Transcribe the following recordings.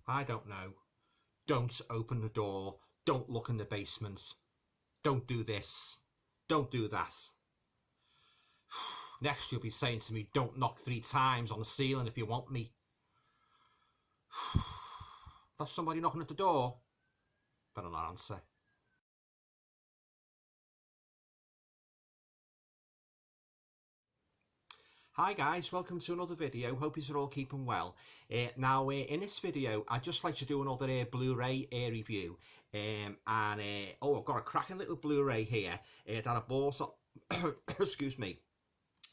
I don't know. Don't open the door. Don't look in the basement. Don't do this. Don't do that. Next you'll be saying to me, don't knock 3 times on the ceiling if you want me. That's somebody knocking at the door. Better not answer. Hi guys, welcome to another video. Hope you're all keeping well. In this video I'd just like to do another Blu-ray review, I've got a cracking little Blu-ray here that I bought excuse me,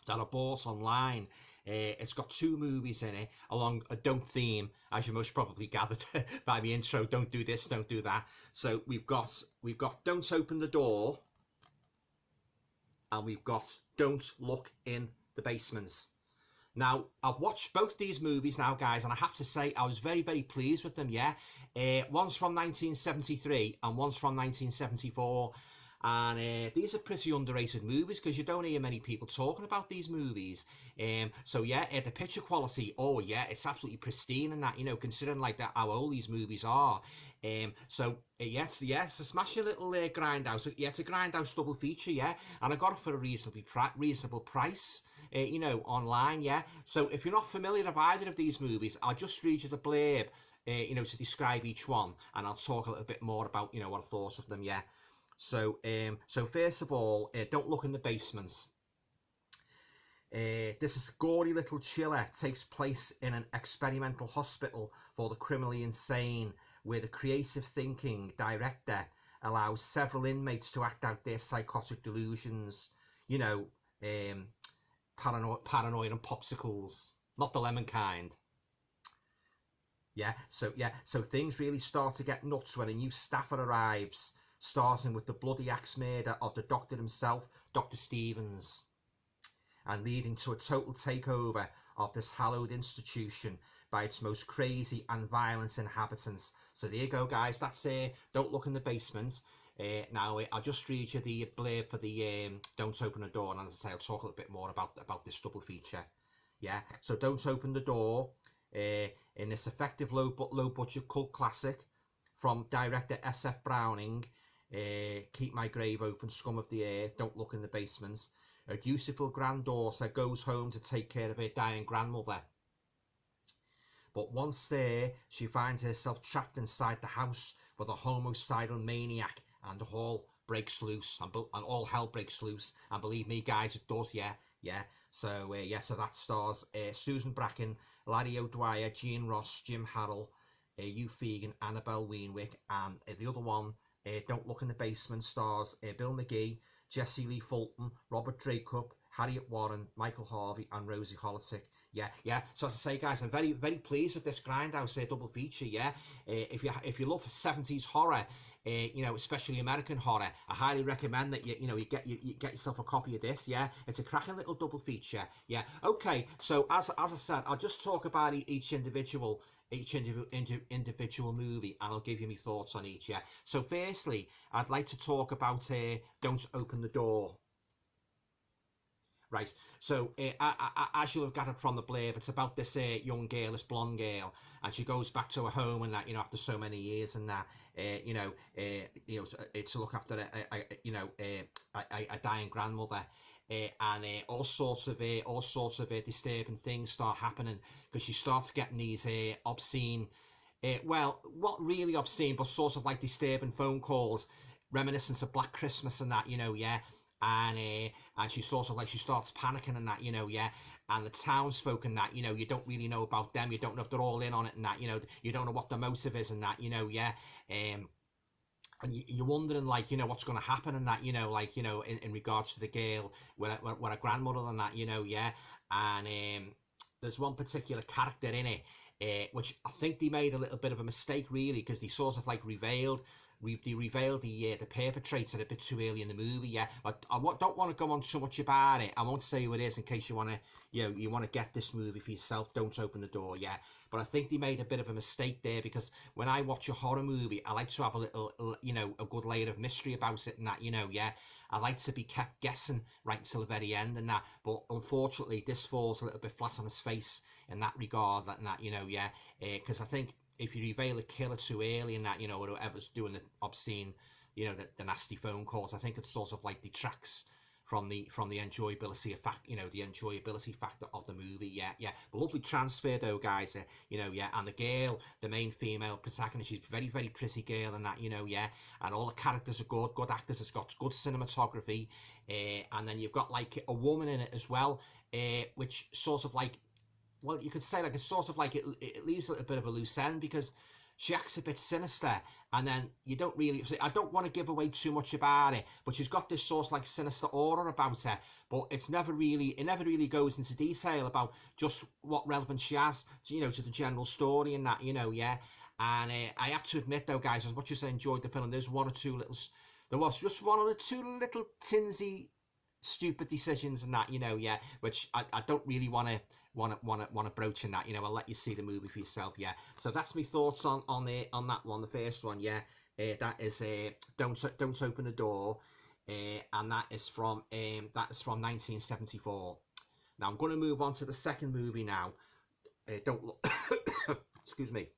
that I bought online. It's got 2 movies in it along a don't theme, as you most probably gathered by the intro. Don't do this, don't do that. So we've got Don't Open the Door, and we've got Don't Look in the Basements. Now, I've watched both these movies now, guys, and I have to say I was very, very pleased with them, yeah. One's from 1973 and one's from 1974. And these are pretty underrated movies because you don't hear many people talking about these movies. So yeah, the picture quality, oh yeah, it's absolutely pristine and that, you know, considering like that how old these movies are. It's a smashing little Grindhouse. Yeah, it's a Grindhouse double feature, yeah, and I got it for a reasonable price, you know, online, yeah. So if you're not familiar with either of these movies, I'll just read you the blurb, you know, to describe each one, and I'll talk a little bit more about, you know, what I thought of them, yeah. So first of all, Don't Look in the Basements. This is gory little chiller. Takes place in an experimental hospital for the criminally insane, where the creative thinking director allows several inmates to act out their psychotic delusions. You know, paranoid and popsicles, not the lemon kind. So things really start to get nuts when a new staffer arrives, starting with the bloody axe murder of the doctor himself, Dr. Stevens, and leading to a total takeover of this hallowed institution by its most crazy and violent inhabitants. So there you go, guys. That's Don't Look in the Basement. Now I'll just read you the blurb for the Don't Open the Door, and as I say, I'll talk a little bit more about this double feature. Yeah, so Don't Open the Door, in this effective low budget cult classic from director S.F. Browning. Keep my grave open, scum of the earth, don't look in the basements. A dutiful granddaughter goes home to take care of her dying grandmother. But once there, she finds herself trapped inside the house with a homicidal maniac, and all breaks loose, and all hell breaks loose. And believe me, guys, it does, yeah. So that stars Susan Bracken, Larry O'Dwyer, Jean Ross, Jim Harrell, Hugh Fegan, Annabelle Weenwick, and the other one, Don't Look in the Basement, stars Bill McGee, Jesse Lee Fulton, Robert Dracup, Harriet Warren, Michael Harvey, and Rosie Holitic. Yeah. So as I say, guys, I'm very, very pleased with this Grindhouse double feature. Yeah, if you love 70s horror, you know, especially American horror, I highly recommend that you get yourself a copy of this. Yeah, it's a cracking little double feature. Yeah. Okay. So as I said, I'll just talk about each individual movie, and I'll give you my thoughts on each. Yeah. So firstly, I'd like to talk about Don't Open the Door. Right, so as you'll have gathered from the blurb, it's about this young girl, this blonde girl, and she goes back to her home and that, you know, after so many years and that, to look after a dying grandmother, and all sorts of disturbing things start happening because she starts getting these obscene, well, not really obscene, but sort of like disturbing phone calls, reminiscent of Black Christmas and that, you know, yeah. And she sort of like, she starts panicking and that, you know, yeah. And the townsfolk and that, you know, you don't really know about them. You don't know if they're all in on it and that, you know, you don't know what the motive is and that, you know, yeah. And you're wondering, like, you know, what's going to happen and that, you know, like, you know, in regards to the girl with a grandmother and that, you know, yeah. And there's one particular character in it, which I think they made a little bit of a mistake, really, because they sort of like revealed the perpetrator a bit too early in the movie. Yeah, but I don't want to go on too much about it. I won't say who it is in case you want to get this movie for yourself. Don't Open the Door. Yeah, but I think they made a bit of a mistake there, because when I watch a horror movie, I like to have a little, you know, a good layer of mystery about it and that, you know, yeah. I like to be kept guessing right until the very end and that, but unfortunately this falls a little bit flat on its face in that regard and that, you know, yeah, because I think if you reveal a killer too early and that, you know, or whoever's doing the obscene, you know, the nasty phone calls, I think it sort of like detracts from the enjoyability effect, you know, the enjoyability factor of the movie. Yeah. But lovely transfer though, guys. You know, yeah. And the girl, the main female protagonist, she's a very, very pretty girl, and that, you know, yeah. And all the characters are good actors. It's got good cinematography, and then you've got like a woman in it as well, which sort of like, well, you could say like it's sort of like it leaves a little bit of a loose end, because she acts a bit sinister, and then you don't really, I don't want to give away too much about it, but she's got this sort of like sinister aura about her, but it never really goes into detail about just what relevance she has to, you know, to the general story and that, you know, yeah. And I have to admit though, guys, as much as I enjoyed the film, there was just one or two little tinsy stupid decisions and that, you know, yeah, which I don't really want to broach in that, you know. I'll let you see the movie for yourself, yeah. So that's my thoughts on that one, the first one, yeah. That is Don't Open the Door, and that is from 1974. Now I'm going to move on to the second movie now. Don't look excuse me,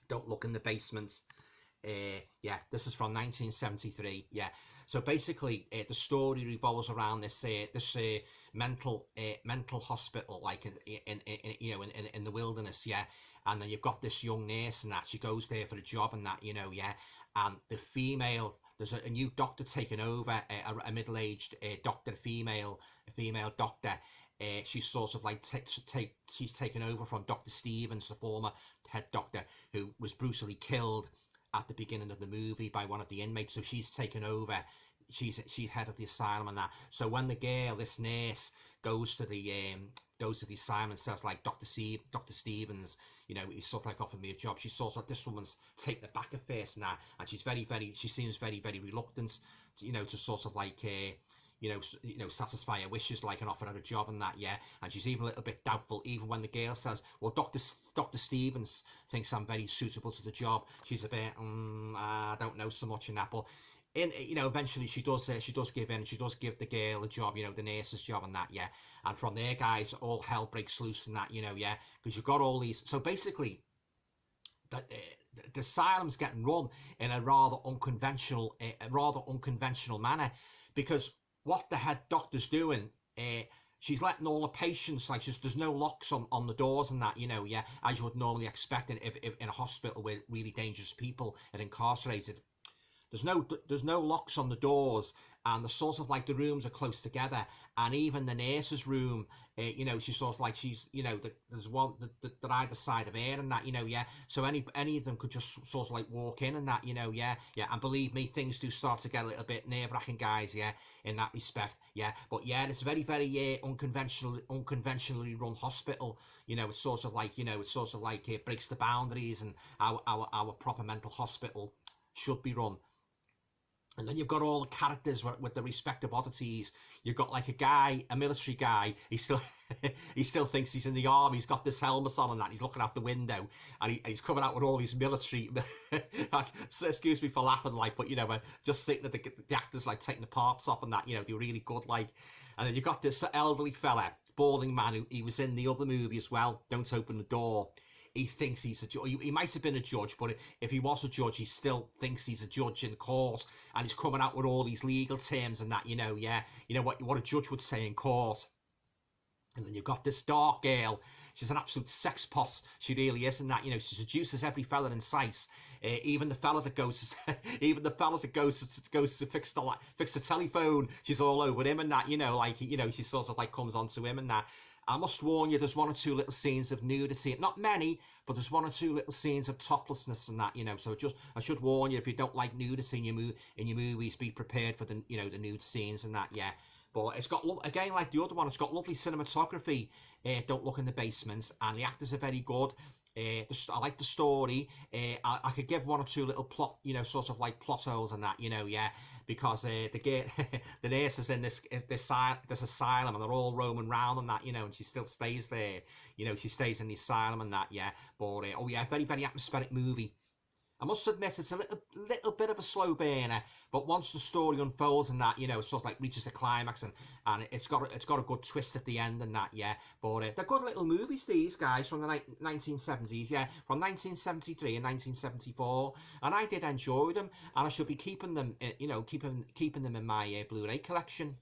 Don't Look in the Basement. Yeah, this is from 1973. Yeah, so basically the story revolves around this mental hospital, like in the wilderness, yeah. And then you've got this young nurse and that, she goes there for a job and that, you know, yeah. And there's a new doctor taking over, a middle-aged doctor, a female doctor. She's sort of like she's taken over from Dr. Stevens, the former head doctor, who was brutally killed at the beginning of the movie by one of the inmates. So she's taken over. She's head of the asylum and that. So when the girl, this nurse, goes to the asylum and says like, Dr. Stevens, you know, he's sort of like offered me a job, she sort of like, this woman's taken it back at first and that, and she seems very, very reluctant to, you know, to sort of like satisfy her wishes, like, and offer her a job and that, yeah. And she's even a little bit doubtful, even when the girl says, well, Dr. Stevens thinks I'm very suitable to the job. She's a bit, I don't know so much in that, but eventually she does give in. She does give the girl a job, you know, the nurse's job and that, yeah. And from there, guys, all hell breaks loose and that, you know, yeah, because you've got all these. So basically, the asylum's getting run in a rather unconventional manner, because what the head doctor's doing, she's letting all the patients, like, there's no locks on the doors and that, you know, yeah, as you would normally expect in a hospital where really dangerous people are incarcerated. There's no locks on the doors, and the sort of like the rooms are close together, and even the nurse's room, she's sort of like, there's one that either side of her and that, you know, yeah. So any of them could just sort of like walk in and that, you know, yeah. And believe me, things do start to get a little bit nerve-wracking, guys, yeah, in that respect, yeah. But yeah, it's very, very unconventionally run hospital. You know, it's sort of like, it breaks the boundaries and our proper mental hospital should be run. And then you've got all the characters with the respective oddities. You've got like a military guy. He still thinks he's in the army. He's got this helmet on and that. He's looking out the window, and he's coming out with all these military. Like, so excuse me for laughing, like, but you know, just thinking that the actors like taking the parts off and that. You know, they're really good, like. And then you've got this elderly fella, balding man, who he was in the other movie as well, Don't Open the Door. He thinks he's a judge. He might have been a judge, but if he was a judge, he still thinks he's a judge in court, and he's coming out with all these legal terms and that, you know, yeah. You know what a judge would say in court. And then you've got this dark girl. She's an absolute sex pot. She really is, and that, you know, she seduces every fella in sight. Even the fella that goes to fix the telephone. She's all over him and that, you know, like, you know, she sort of like comes onto him and that. I must warn you, there's one or two little scenes of nudity. Not many, but there's one or two little scenes of toplessness and that, you know. So I should warn you, if you don't like nudity in your movies, be prepared for the nude scenes and that, yeah. But it's got, again, like the other one, it's got lovely cinematography. Don't Look in the Basement, and the actors are very good. I like the story. I could give one or two little plot, you know, sort of like plot holes and that, you know, yeah, because the nurse is in this asylum, and they're all roaming round and that, you know, and she still stays there, you know, she stays in the asylum and that, yeah. But oh yeah, very, very atmospheric movie. I must admit it's a little bit of a slow burner, but once the story unfolds and that, you know, sort of like reaches a climax, and it's got a good twist at the end and that, yeah. But they're good little movies, these guys, from the 1970s, yeah, from 1973 and 1974, and I did enjoy them, and I should be keeping them, you know, keeping them in my Blu-ray collection.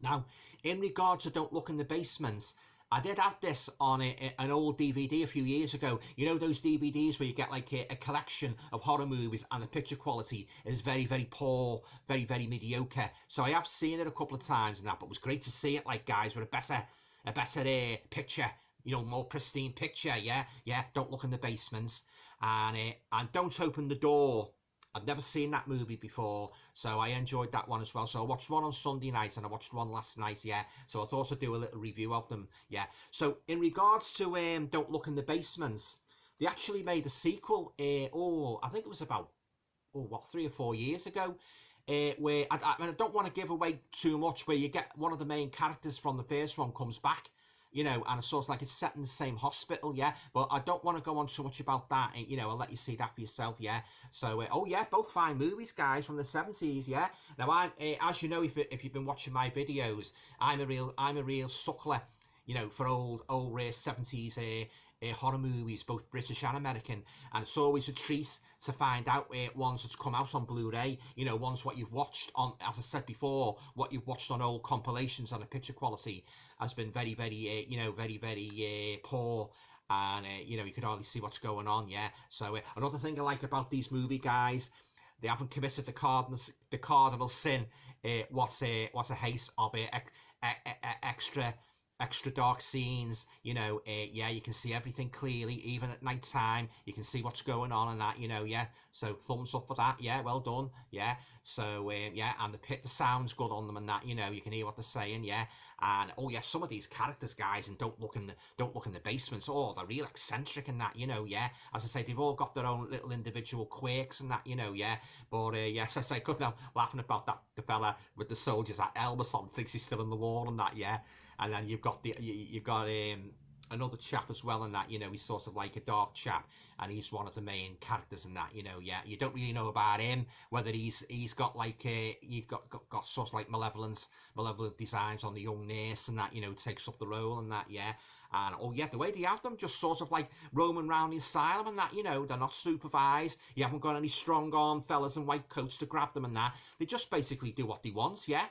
Now, in regard to Don't Look in the Basements, I did have this on an old DVD a few years ago. You know those DVDs where you get like a collection of horror movies and the picture quality is very, very poor, very, very mediocre. So I have seen it a couple of times and that, but it was great to see it, like, guys, with a better picture, you know, more pristine picture, yeah, yeah. Don't Look in the Basements, and Don't Open the Door. I've never seen that movie before, so I enjoyed that one as well. So I watched one on Sunday night and I watched one last night, yeah. So I thought I'd do a little review of them, yeah. So in regards to Don't Look in the Basements, they actually made a sequel, I think it was about, 3 or 4 years ago, where, I don't want to give away too much, where you get one of the main characters from the first one comes back, you know, and it's sort of like it's set in the same hospital, yeah, but I don't want to go on too much about that, you know. I'll let you see that for yourself, yeah. So, oh yeah, both fine movies, guys, from the 70s, yeah. Now, I'm, as you know, if you've been watching my videos, I'm a real suckler, you know, for old rare 70s horror movies, both British and American, and it's always a treat to find out ones that's come out on Blu-ray, you know, ones what you've watched on, as I said before, what you've watched on old compilations on the picture quality has been very, very, you know, very, very poor, and you know, you could hardly see what's going on, yeah. So another thing I like about these movie guys, they haven't committed the cardinal sin, what's a haste of extra dark scenes, you know. Yeah, you can see everything clearly, even at night time you can see what's going on and that, you know, yeah. So thumbs up for that, yeah, well done, yeah. So yeah, and the sound's good on them and that, you know, you can hear what they're saying, yeah. And oh yeah, some of these characters, guys, and Don't Look in the Basements, oh, they're real eccentric and that, you know, yeah. As I say, they've all got their own little individual quirks and that, you know, yeah. But yes, I say, good now, laughing about that, the fella with the soldiers, that helmet on, thinks he's still in the war and that, yeah. And then you've got another chap as well in that, you know, he's sort of like a dark chap, and he's one of the main characters in that, you know, yeah. You don't really know about him, whether he's got like you've got sort of like malevolent designs on the young nurse and that, you know, takes up the role and that, yeah. And oh yeah, the way they have them just sort of like roaming around the asylum and that, you know, they're not supervised, you haven't got any strong arm fellas in white coats to grab them and that, they just basically do what they want, yeah.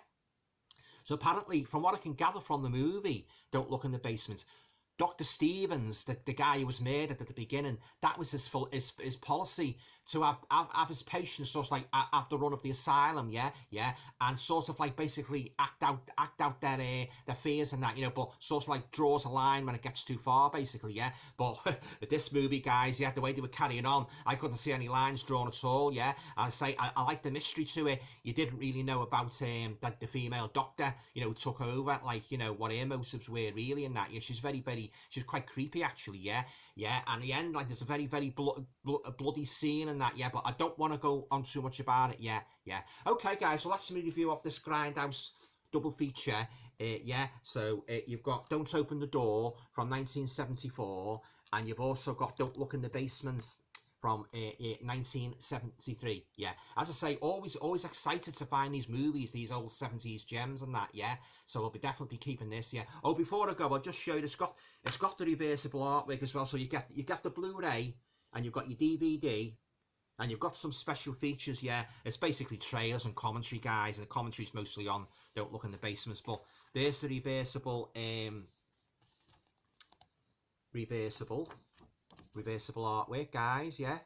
So apparently, from what I can gather from the movie, Don't Look in the Basement, Dr. Stevens, the guy who was murdered at the beginning, that was his policy, to have his patients sort of like have the run of the asylum, yeah, yeah, and sort of like basically act out their fears and that, you know, but sort of like draws a line when it gets too far, basically, yeah. But this movie, guys, yeah, the way they were carrying on, I couldn't see any lines drawn at all, yeah. I say I like the mystery to it. You didn't really know about that the female doctor, you know, took over, like, you know, what her motives were really and that, yeah. She's quite creepy actually, yeah, yeah. And the end, like, there's a very, very bloody scene and that, yeah, but I don't want to go on too much about it, yeah, yeah. Okay, guys, well, that's my review of this Grindhouse double feature, yeah. So you've got Don't Open the Door from 1974, and you've also got Don't Look in the Basement from 1973, yeah. As I say, always excited to find these movies, these old 70s gems and that, yeah. So I'll be definitely keeping this, yeah. Oh, before I go, I'll just show you, it's got the reversible artwork as well. So you get the Blu-ray, and you've got your DVD, and you've got some special features, yeah. It's basically trailers and commentary, guys, and the commentary's mostly on Don't Look in the Basements. But there's the reversible artwork, guys, yeah.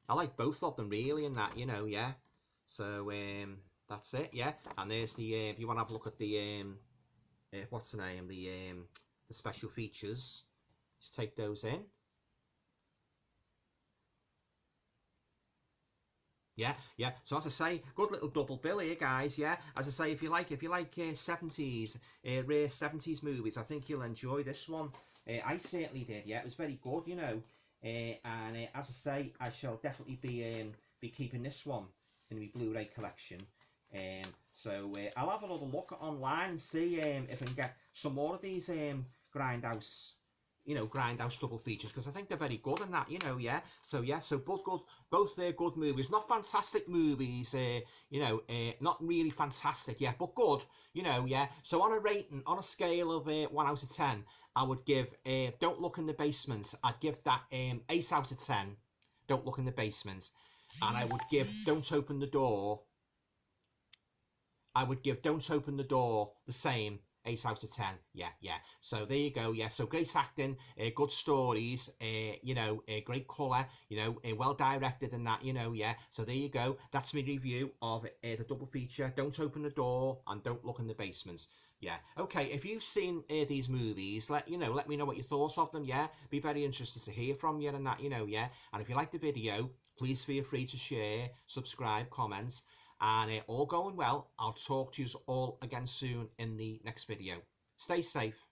I like both of them really and that, you know, yeah. So that's it, yeah. And there's the if you want to have a look at the what's the name, the special features, just take those in. Yeah, yeah. So as I say, good little double bill here, guys. Yeah, as I say, if you like 70s, rare 70s movies, I think you'll enjoy this one. I certainly did. Yeah, it was very good, you know. And as I say, I shall definitely be keeping this one in my Blu-ray collection. So I'll have another look online and see if I can get some more of these Grindhouse you know, Grindhouse double features, because I think they're very good in that, you know, yeah. So yeah, so both good, both they're good movies, not fantastic movies, you know, not really fantastic, yeah, but good, you know, yeah. So on a rating, on a scale of 1 out of 10, I would give Don't Look in the Basement, I'd give that 8 out of 10. Don't Look in the Basement. And I would give Don't Open the Door, the same, 8 out of 10. Yeah, yeah. So there you go. Yeah. So great acting, good stories, you know, great colour, you know, well directed and that, you know, yeah. So there you go. That's my review of the double feature, Don't Open the Door and Don't Look in the Basement. Yeah. Okay. If you've seen these movies, let me know what you thought of them. Yeah. Be very interested to hear from you and that, you know, yeah. And if you like the video, please feel free to share, subscribe, comment. And all going well, I'll talk to you all again soon in the next video. Stay safe.